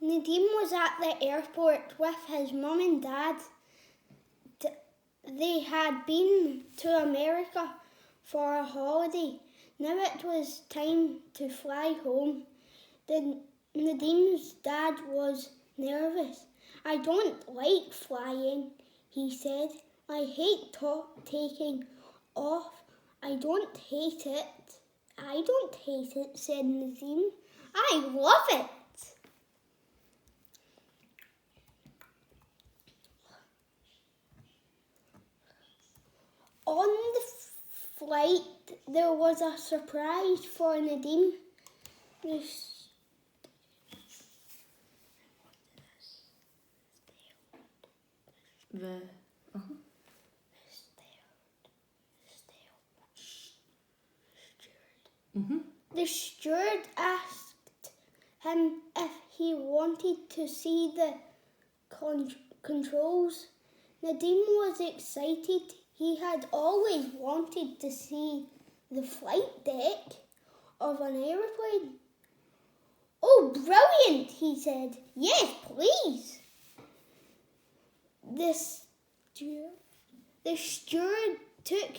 Nadeem was at the airport with his mum and dad. They had been to America for a holiday. Now it was time to fly home. Nadeem's dad was nervous. "I don't like flying," he said. "I hate taking off. I don't hate it." "I don't hate it," said Nadeem. "I love it." On the flight, there was a surprise for Nadeem. The steward asked him if he wanted to see the controls. Nadeem was excited. He had always wanted to see the flight deck of an aeroplane. "Oh, brilliant," he said. "Yes, please." The steward took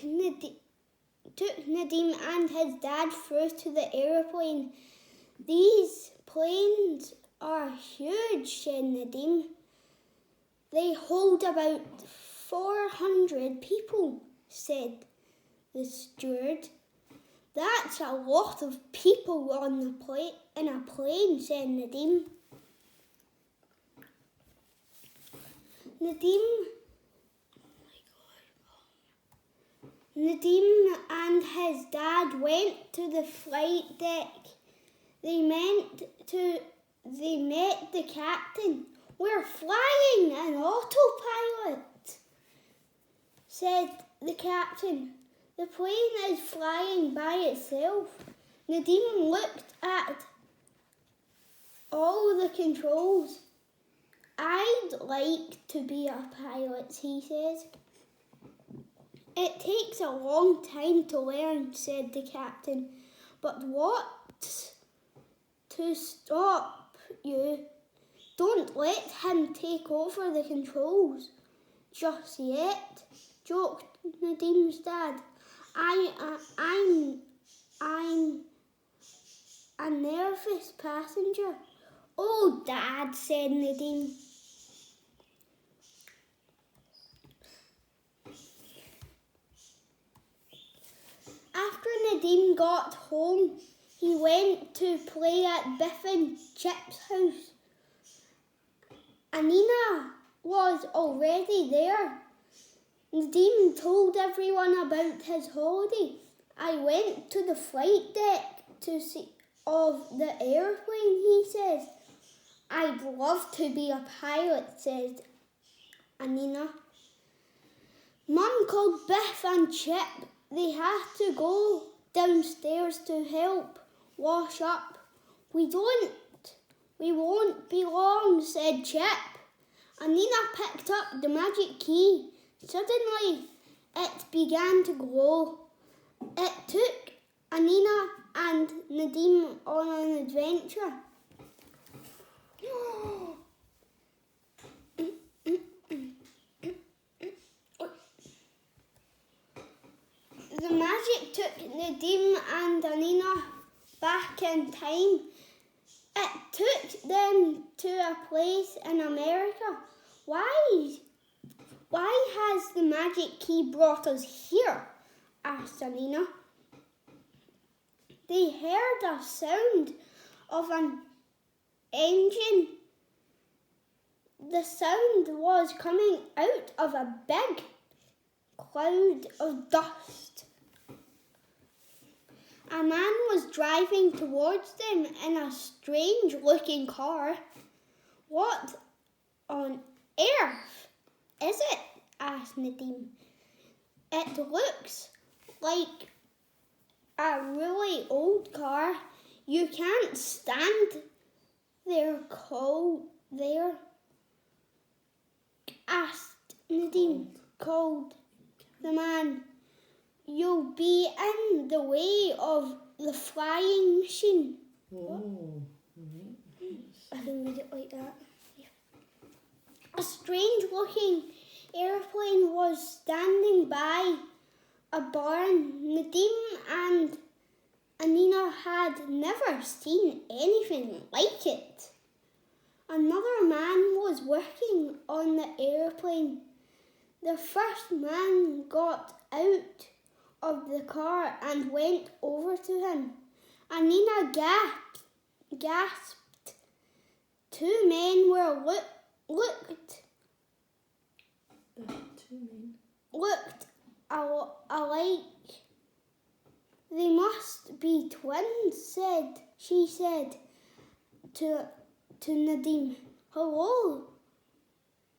Nadeem and his dad through to the aeroplane. "These planes are huge," said Nadeem. "They hold about 400 people," said the steward. "That's a lot of people on the in a plane," said Nadeem. Nadeem and his dad went to the flight deck. They met the captain. "We're flying an autopilot," said the captain. "The plane is flying by itself." Nadeem looked at all the controls. "I'd like to be a pilot," he said. "It takes a long time to learn," said the captain. "But what's to stop you? Don't let him take over the controls just yet," joked Nadeem's dad. I'm a nervous passenger." "Oh, Dad," said Nadeem. After Nadeem got home, he went to play at Biff and Chip's house. Anina was already there. Nadeem told everyone about his holiday. "I went to the flight deck to see of the airplane," he said. "I'd love to be a pilot," said Anina. Mum called Biff and Chip. They had to go downstairs to help wash up. We won't be long," said Chip. Anina picked up the magic key. Suddenly, it began to glow. It took Anina and Nadeem on an adventure. The magic took Nadeem and Anina back in time. It took them to a place in America. Why has the magic key brought us here?" asked Anina. They heard a sound of an engine. The sound was coming out of a big cloud of dust. A man was driving towards them in a strange-looking car. "What on earth is it?" asked Nadeem. "It looks like a really old car. You can't stand there asked Nadeem. "Called the man. You'll be in the way of the flying machine." Oh, I can read it like like that. A strange-looking airplane was standing by a barn. Nadim and Anina had never seen anything like it. Another man was working on the airplane. The first man got out of the car and went over to him. Anina gasped. Two men were looked alike. They must be twins, she said to Nadim. Hello,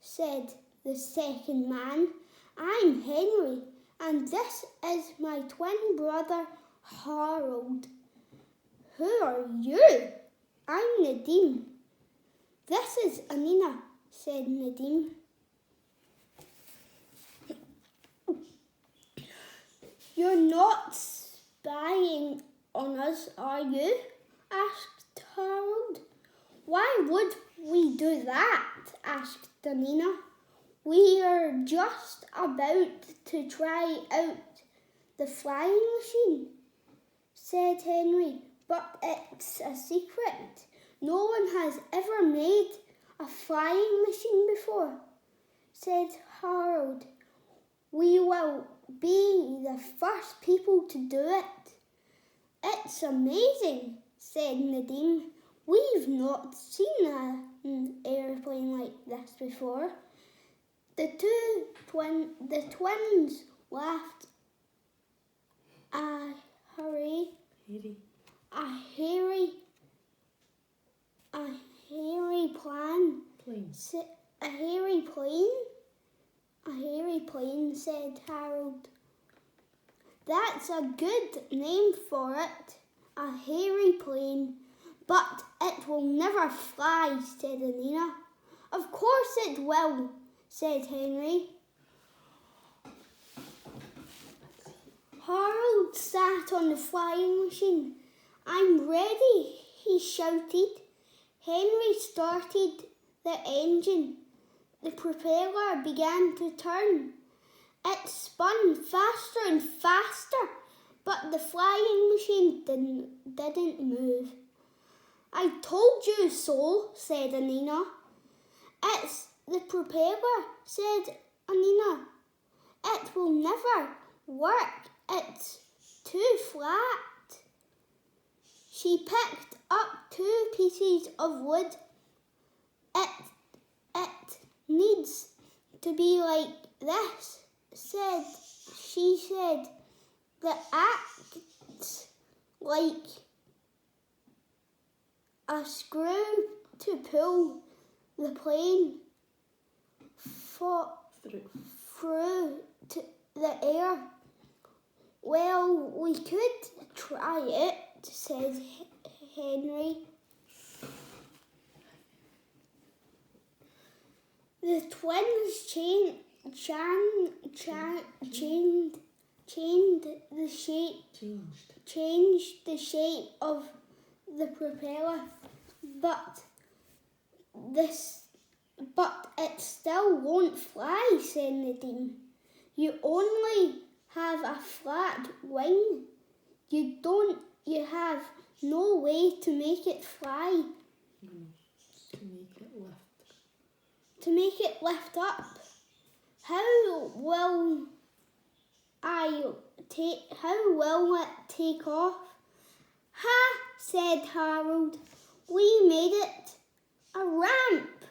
said the second man. I'm Henry, and this is my twin brother Harold. Who are you? I'm Nadim. This is Anina, said Nadim. You're not spying on us, are you? Asked Harold. Why would we do that? Asked Anina. We are just about to try out the flying machine, said Henry, but it's a secret. No one has ever made a flying machine before, said Harold. We will be the first people to do it. It's amazing, said Nadim. We've not seen an airplane like this before. The twins laughed. A hairy plane, said Harold. That's a good name for it, a hairy plane. But it will never fly, said Anina. Of course it will, said Henry. Harold sat on the flying machine. I'm ready, he shouted. Henry started the engine. The propeller began to turn. It spun faster and faster, but the flying machine didn't move. I told you so, said Anina. It's the propeller, said Anina. It will never work. It's too flat. She picked up 2 pieces of wood. It needs to be like this, she said. The acts like a screw to pull the plane through to the air. Well, we could try it, said Henry. The twins changed the shape of the propeller, but it still won't fly, said Nadim. You only have a flat wing. You have no way to make it fly. To make it lift up. How will it take off? Ha, said Harold. We made it a ramp.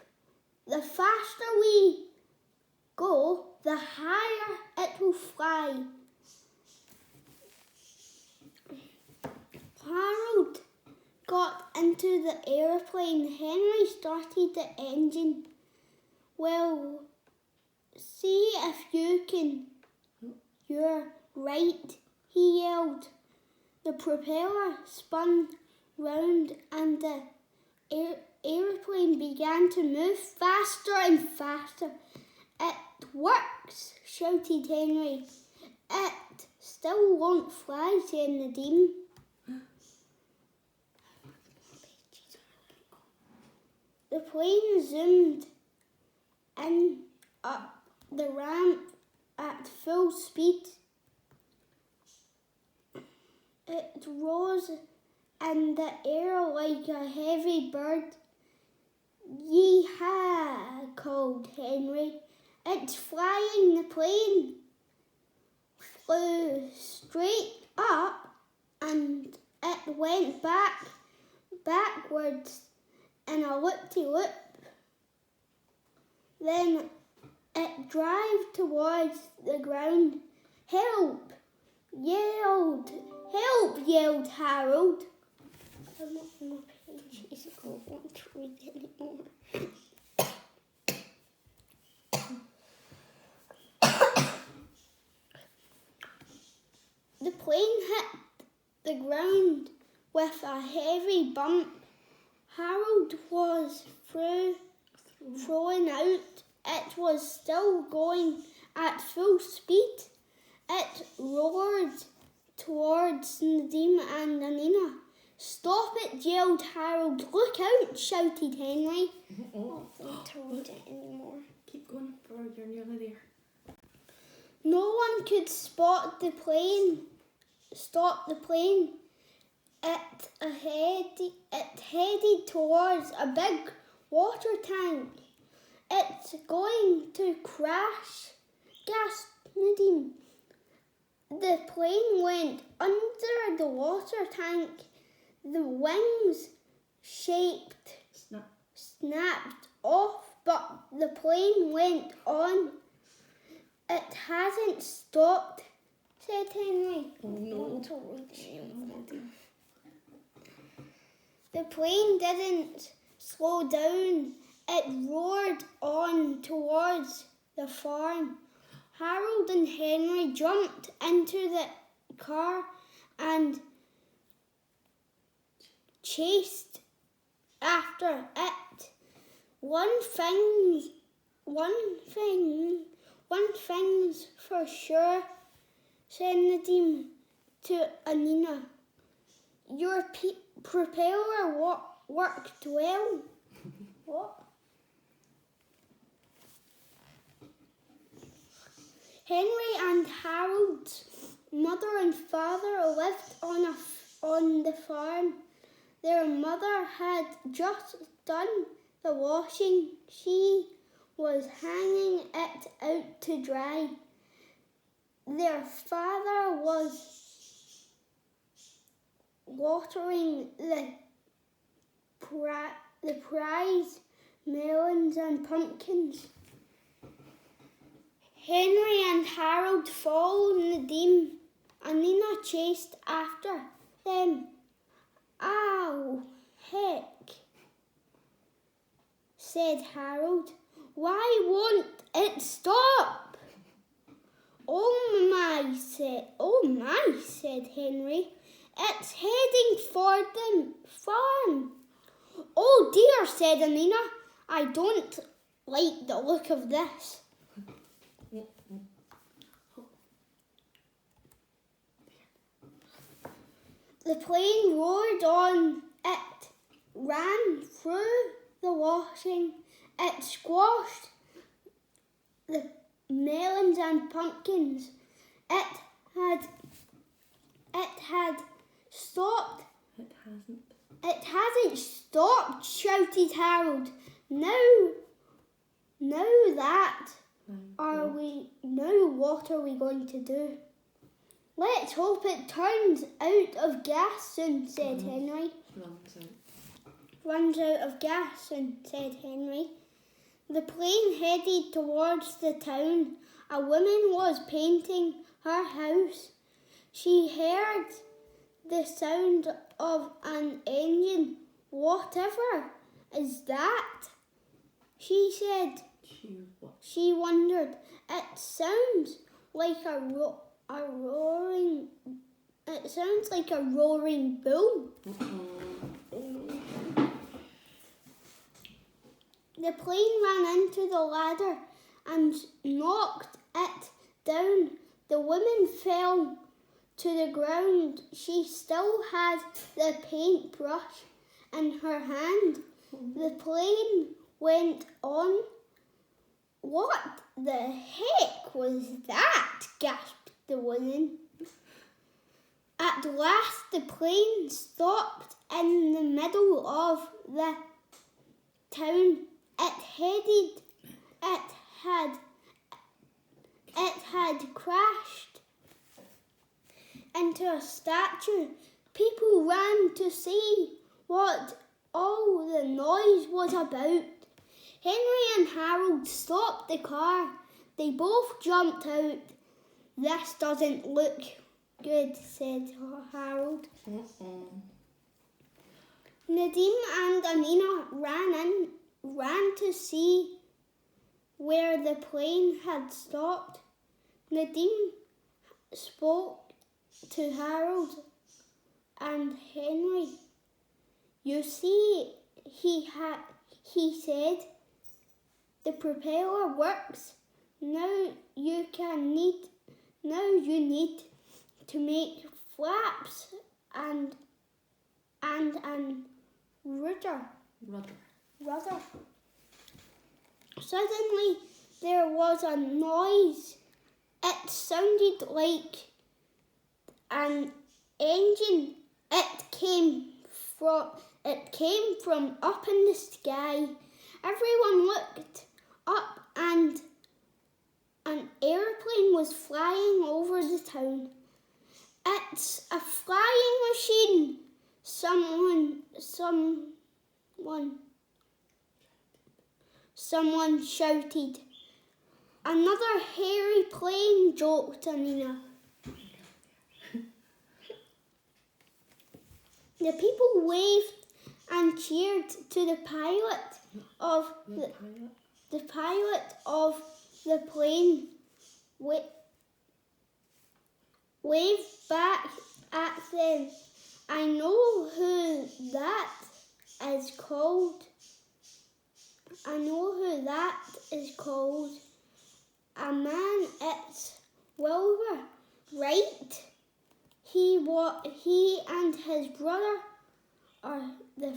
The faster we go, the higher it will fly. Harold got into the airplane. Henry started the engine. Well, see if you can. You're right, he yelled. The propeller spun round and the airplane began to move faster and faster. It works, shouted Henry. It still won't fly, said Nadim. The plane zoomed in up the ramp at full speed. It rose in the air like a heavy bird. Yee-haw, called Henry. It's flying. The plane flew straight up and it went backwards in a loop-de-loop. Then it drove towards the ground. Help! Yelled Harold. I'm not on my pages. I don't want to read anymore. The plane hit the ground with a heavy bump. Harold was thrown out. It was still going at full speed. It roared towards Nadim and Anina. Stop it, yelled Harold. Look out, shouted Henry. I don't read it anymore. Keep going forward, you're nearly there. No one could stop the plane. It headed towards a big water tank. It's going to crash, gasped Nadim. The plane went under the water tank. The wings snapped off, but the plane went on. It hasn't stopped, said Henry. Oh no. The plane didn't slow down. It roared on towards the farm. Harold and Henry jumped into the car and chased after it. One thing's for sure, said Nadim to Anina. Your propeller worked well. What? Henry and Harold's mother and father lived on the farm. Their mother had just done the washing. She was hanging it out to dry. Their father was watering the prize melons and pumpkins. Henry and Harold followed Nadim. Anina chased after them. Ow, heck, said Harold. Why won't it stop? Oh my, said Henry. It's heading for the farm. Oh dear, said Anina. I don't like the look of this. The plane roared on. It ran through the washing. It squashed the melons and pumpkins. It had stopped. It hasn't stopped, shouted Harold. Now what are we going to do? Let's hope it turns out of gas soon, said Henry. Runs out of gas soon, said Henry. The plane headed towards the town. A woman was painting her house. She heard the sound of an engine. Whatever is that? She said. She wondered. It sounds like a roaring. It sounds like a roaring bull. The plane ran into the ladder and knocked it down. The woman fell to the ground. She still had the paintbrush in her hand. The plane went on. What the heck was that? Gasped the woman. At last the plane stopped in the middle of the town. It had crashed into a statue. People ran to see what all the noise was about. Henry and Harold stopped the car. They both jumped out. This doesn't look good, said Harold. Nadim and Amina ran to see where the plane had stopped. Nadim spoke to Harold and Henry. You see, he said, the propeller works. Now you need to make flaps and rudder. Suddenly there was a noise. It sounded like an engine. It came from up in the sky. Everyone looked up and an airplane was flying over the town. It's a flying machine, someone shouted. Another hairy plane, joked Amina. The people waved and cheered to the pilot of the plane. Waved back at them. I know who that is called. A man, it's Wilbur, right? He and his brother are the